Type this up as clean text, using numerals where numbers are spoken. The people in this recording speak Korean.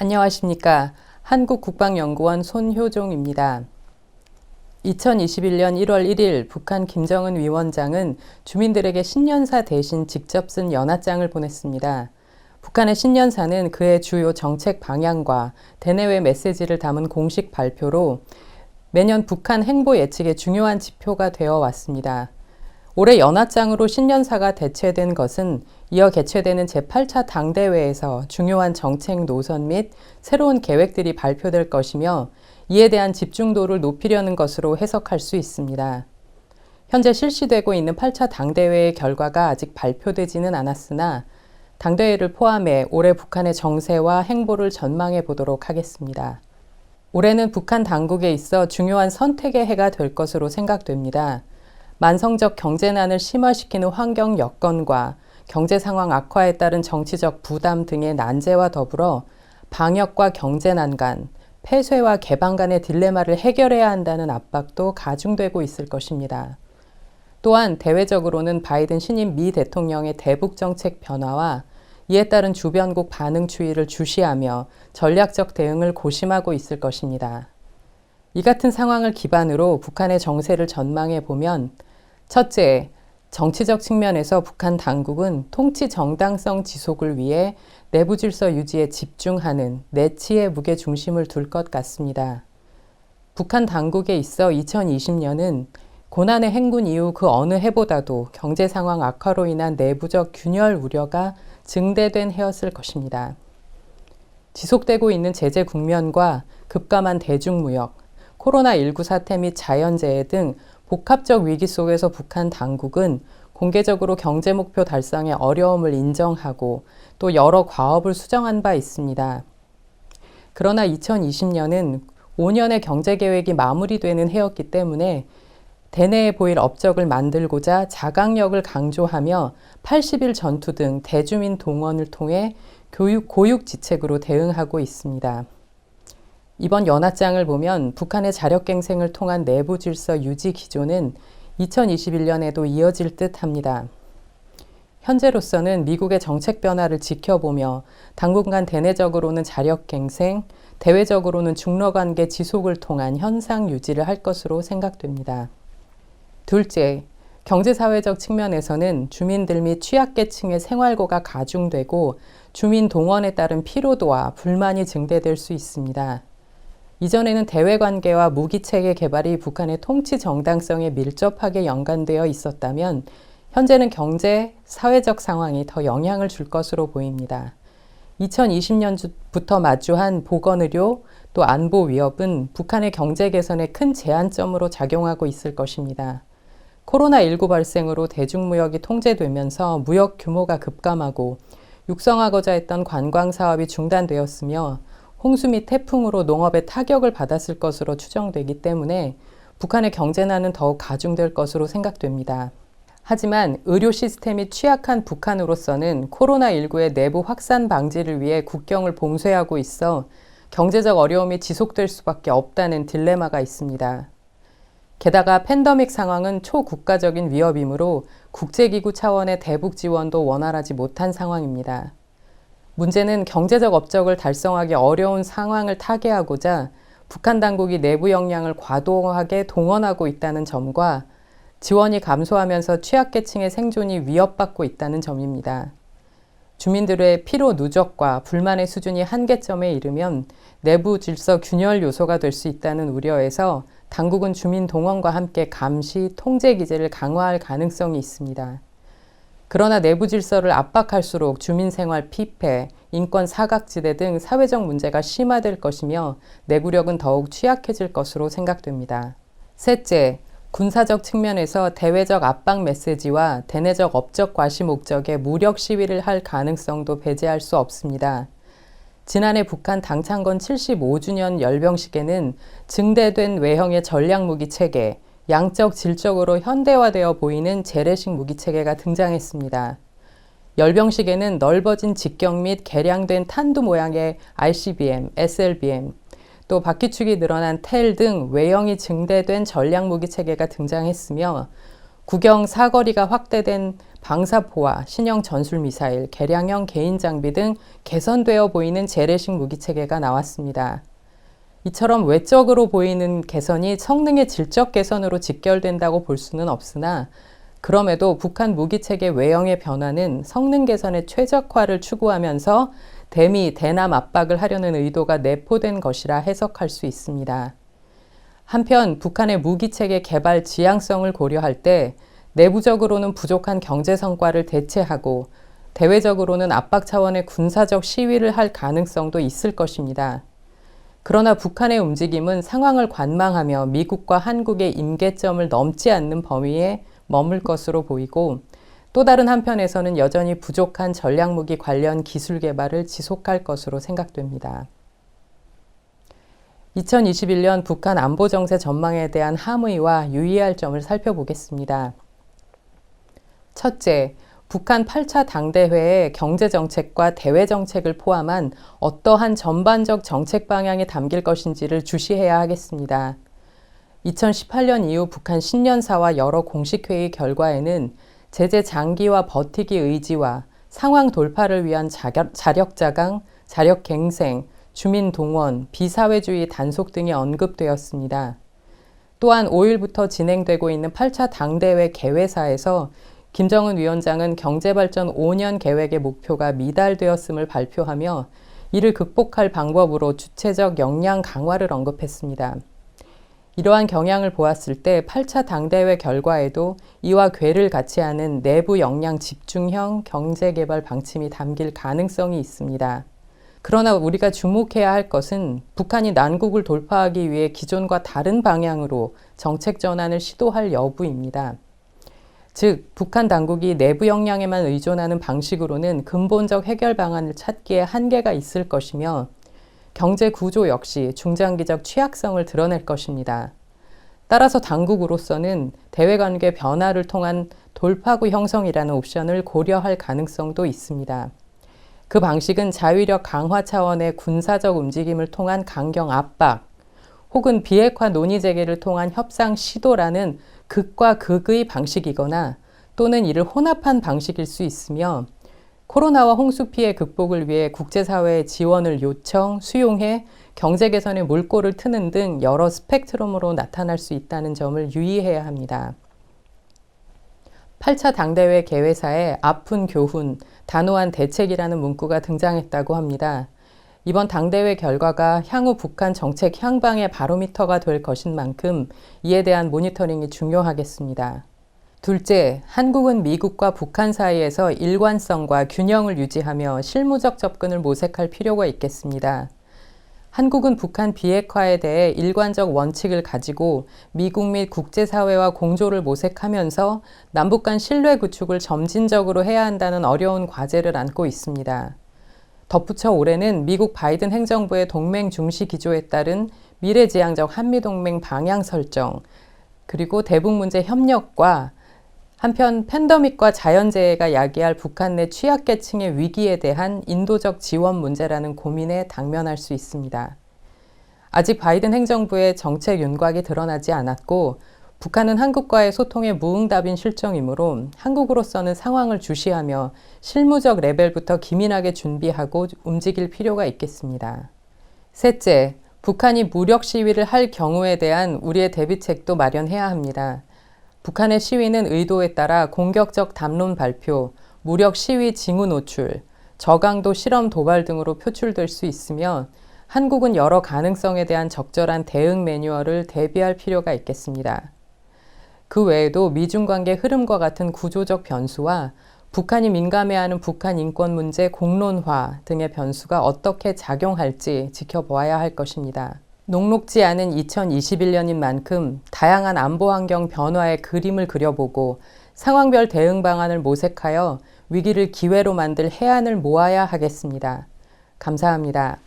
안녕하십니까. 한국국방연구원 손효종입니다. 2021년 1월 1일 북한 김정은 위원장은 주민들에게 신년사 대신 직접 쓴 연하장을 보냈습니다. 북한의 신년사는 그의 주요 정책 방향과 대내외 메시지를 담은 공식 발표로 매년 북한 행보 예측의 중요한 지표가 되어 왔습니다. 올해 연하장으로 신년사가 대체된 것은 이어 개최되는 제8차 당대회에서 중요한 정책 노선 및 새로운 계획들이 발표될 것이며 이에 대한 집중도를 높이려는 것으로 해석할 수 있습니다. 현재 실시되고 있는 8차 당대회의 결과가 아직 발표되지는 않았으나 당대회를 포함해 올해 북한의 정세와 행보를 전망해 보도록 하겠습니다. 올해는 북한 당국에 있어 중요한 선택의 해가 될 것으로 생각됩니다. 만성적 경제난을 심화시키는 환경 여건과 경제 상황 악화에 따른 정치적 부담 등의 난제와 더불어 방역과 경제난 간, 폐쇄와 개방 간의 딜레마를 해결해야 한다는 압박도 가중되고 있을 것입니다. 또한 대외적으로는 바이든 신임 미 대통령의 대북 정책 변화와 이에 따른 주변국 반응 추이를 주시하며 전략적 대응을 고심하고 있을 것입니다. 이 같은 상황을 기반으로 북한의 정세를 전망해 보면 첫째, 정치적 측면에서 북한 당국은 통치 정당성 지속을 위해 내부 질서 유지에 집중하는 내치의 무게 중심을 둘 것 같습니다. 북한 당국에 있어 2020년은 고난의 행군 이후 그 어느 해보다도 경제 상황 악화로 인한 내부적 균열 우려가 증대된 해였을 것입니다. 지속되고 있는 제재 국면과 급감한 대중무역, 코로나19 사태 및 자연재해 등 복합적 위기 속에서 북한 당국은 공개적으로 경제 목표 달성의 어려움을 인정하고 또 여러 과업을 수정한 바 있습니다. 그러나 2020년은 5년의 경제 계획이 마무리되는 해였기 때문에 대내에 보일 업적을 만들고자 자강력을 강조하며 80일 전투 등 대주민 동원을 통해 고육지책으로 대응하고 있습니다. 이번 연하장을 보면 북한의 자력갱생을 통한 내부 질서 유지 기조는 2021년에도 이어질 듯 합니다. 현재로서는 미국의 정책 변화를 지켜보며 당분간 대내적으로는 자력갱생, 대외적으로는 중러관계 지속을 통한 현상 유지를 할 것으로 생각됩니다. 둘째, 경제사회적 측면에서는 주민들 및 취약계층의 생활고가 가중되고 주민 동원에 따른 피로도와 불만이 증대될 수 있습니다. 이전에는 대외관계와 무기체계 개발이 북한의 통치 정당성에 밀접하게 연관되어 있었다면 현재는 경제, 사회적 상황이 더 영향을 줄 것으로 보입니다. 2020년부터 마주한 보건의료 또 안보 위협은 북한의 경제 개선에 큰 제한점으로 작용하고 있을 것입니다. 코로나19 발생으로 대중무역이 통제되면서 무역 규모가 급감하고 육성하고자 했던 관광 사업이 중단되었으며 홍수 및 태풍으로 농업에 타격을 받았을 것으로 추정되기 때문에 북한의 경제난은 더욱 가중될 것으로 생각됩니다. 하지만 의료 시스템이 취약한 북한으로서는 코로나19의 내부 확산 방지를 위해 국경을 봉쇄하고 있어 경제적 어려움이 지속될 수밖에 없다는 딜레마가 있습니다. 게다가 팬데믹 상황은 초국가적인 위협이므로 국제기구 차원의 대북 지원도 원활하지 못한 상황입니다. 문제는 경제적 업적을 달성하기 어려운 상황을 타개하고자 북한 당국이 내부 역량을 과도하게 동원하고 있다는 점과 지원이 감소하면서 취약계층의 생존이 위협받고 있다는 점입니다. 주민들의 피로 누적과 불만의 수준이 한계점에 이르면 내부 질서 균열 요소가 될 수 있다는 우려에서 당국은 주민 동원과 함께 감시, 통제 기제를 강화할 가능성이 있습니다. 그러나 내부 질서를 압박할수록 주민생활 피폐, 인권 사각지대 등 사회적 문제가 심화될 것이며 내구력은 더욱 취약해질 것으로 생각됩니다. 셋째, 군사적 측면에서 대외적 압박 메시지와 대내적 업적 과시 목적의 무력 시위를 할 가능성도 배제할 수 없습니다. 지난해 북한 당창건 75주년 열병식에는 증대된 외형의 전략무기 체계, 양적 질적으로 현대화되어 보이는 재래식 무기체계가 등장했습니다. 열병식에는 넓어진 직경 및 개량된 탄두 모양의 ICBM, SLBM, 또 바퀴축이 늘어난 텔 등 외형이 증대된 전략무기체계가 등장했으며 구경 사거리가 확대된 방사포와 신형 전술미사일, 개량형 개인 장비 등 개선되어 보이는 재래식 무기체계가 나왔습니다. 이처럼 외적으로 보이는 개선이 성능의 질적 개선으로 직결된다고 볼 수는 없으나 그럼에도 북한 무기체계 외형의 변화는 성능 개선의 최적화를 추구하면서 대미, 대남 압박을 하려는 의도가 내포된 것이라 해석할 수 있습니다. 한편 북한의 무기체계 개발 지향성을 고려할 때 내부적으로는 부족한 경제 성과를 대체하고 대외적으로는 압박 차원의 군사적 시위를 할 가능성도 있을 것입니다. 그러나 북한의 움직임은 상황을 관망하며 미국과 한국의 임계점을 넘지 않는 범위에 머물 것으로 보이고 또 다른 한편에서는 여전히 부족한 전략무기 관련 기술 개발을 지속할 것으로 생각됩니다. 2021년 북한 안보 정세 전망에 대한 함의와 유의할 점을 살펴보겠습니다. 첫째, 북한 8차 당대회의 경제정책과 대외정책을 포함한 어떠한 전반적 정책 방향이 담길 것인지를 주시해야 하겠습니다. 2018년 이후 북한 신년사와 여러 공식회의 결과에는 제재 장기화 버티기 의지와 상황 돌파를 위한 자력자강, 자력갱생, 주민동원, 비사회주의 단속 등이 언급되었습니다. 또한 5일부터 진행되고 있는 8차 당대회 개회사에서 김정은 위원장은 경제발전 5년 계획의 목표가 미달되었음을 발표하며 이를 극복할 방법으로 주체적 역량 강화를 언급했습니다. 이러한 경향을 보았을 때 8차 당대회 결과에도 이와 궤를 같이 하는 내부 역량 집중형 경제개발 방침이 담길 가능성이 있습니다. 그러나 우리가 주목해야 할 것은 북한이 난국을 돌파하기 위해 기존과 다른 방향으로 정책 전환을 시도할 여부입니다. 즉, 북한 당국이 내부 역량에만 의존하는 방식으로는 근본적 해결 방안을 찾기에 한계가 있을 것이며 경제 구조 역시 중장기적 취약성을 드러낼 것입니다. 따라서 당국으로서는 대외관계 변화를 통한 돌파구 형성이라는 옵션을 고려할 가능성도 있습니다. 그 방식은 자위력 강화 차원의 군사적 움직임을 통한 강경 압박, 혹은 비핵화 논의 재개를 통한 협상 시도라는 극과 극의 방식이거나 또는 이를 혼합한 방식일 수 있으며 코로나와 홍수 피해 극복을 위해 국제사회의 지원을 요청, 수용해 경제 개선의 물꼬를 트는 등 여러 스펙트럼으로 나타날 수 있다는 점을 유의해야 합니다. 8차 당대회 개회사에 아픈 교훈, 단호한 대책이라는 문구가 등장했다고 합니다. 이번 당대회 결과가 향후 북한 정책 향방의 바로미터가 될 것인 만큼 이에 대한 모니터링이 중요하겠습니다. 둘째, 한국은 미국과 북한 사이에서 일관성과 균형을 유지하며 실무적 접근을 모색할 필요가 있겠습니다. 한국은 북한 비핵화에 대해 일관적 원칙을 가지고 미국 및 국제사회와 공조를 모색하면서 남북 간 신뢰 구축을 점진적으로 해야 한다는 어려운 과제를 안고 있습니다. 덧붙여 올해는 미국 바이든 행정부의 동맹 중시 기조에 따른 미래지향적 한미동맹 방향 설정, 그리고 대북 문제 협력과 한편 팬데믹과 자연재해가 야기할 북한 내 취약계층의 위기에 대한 인도적 지원 문제라는 고민에 당면할 수 있습니다. 아직 바이든 행정부의 정책 윤곽이 드러나지 않았고 북한은 한국과의 소통에 무응답인 실정이므로 한국으로서는 상황을 주시하며 실무적 레벨부터 기민하게 준비하고 움직일 필요가 있겠습니다. 셋째, 북한이 무력 시위를 할 경우에 대한 우리의 대비책도 마련해야 합니다. 북한의 시위는 의도에 따라 공격적 담론 발표, 무력 시위 징후 노출, 저강도 실험 도발 등으로 표출될 수 있으며 한국은 여러 가능성에 대한 적절한 대응 매뉴얼을 대비할 필요가 있겠습니다. 그 외에도 미중 관계 흐름과 같은 구조적 변수와 북한이 민감해하는 북한 인권 문제 공론화 등의 변수가 어떻게 작용할지 지켜보아야 할 것입니다. 녹록지 않은 2021년인 만큼 다양한 안보 환경 변화의 그림을 그려보고 상황별 대응 방안을 모색하여 위기를 기회로 만들 해안을 모아야 하겠습니다. 감사합니다.